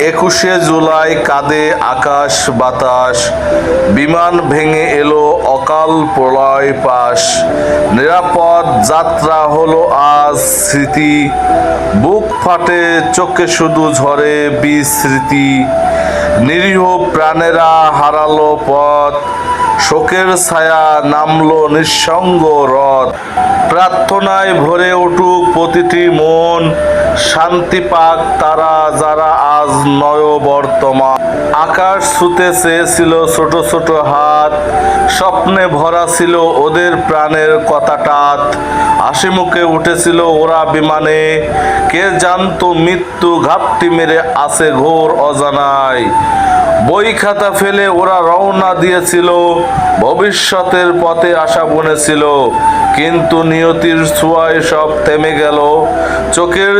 21শে জুলাই কাঁদে আকাশ বাতাস, বিমান ভেঙে এলো অকাল প্রলয় পাশ। নিরাপদ যাত্রা হলো আজ স্মৃতি, বুক ফাটে চোখে শুধু ঝরে বিস্মৃতি। নিরীহ প্রাণেরা হারালো পথ, শোকের ছায়া নামলো নিঃসঙ্গ রথ। প্রার্থনায় ভরে উঠুক প্রতিটি মন, শান্তি পাক তারা যারা আজ নয় বর্তমান। আকাশ ছুঁতে চেয়েছিল ছোট ছোট হাত, স্বপ্নে ভরা ছিল ওদের প্রাণের কথাটাত। হাসি মুখে উঠেছিল ওরা বিমানে, কে জানতো মৃত্যু ঘাপটি মেরে আছে ঘোর অজানায়। বই খাতা ফেলে ওরা রওনা দিয়েছিল, ভবিষ্যতের পথে আশা বুনেছিল, কিন্তু নিয়তির ছোঁয়ায় সব থেমে গেল। চোখের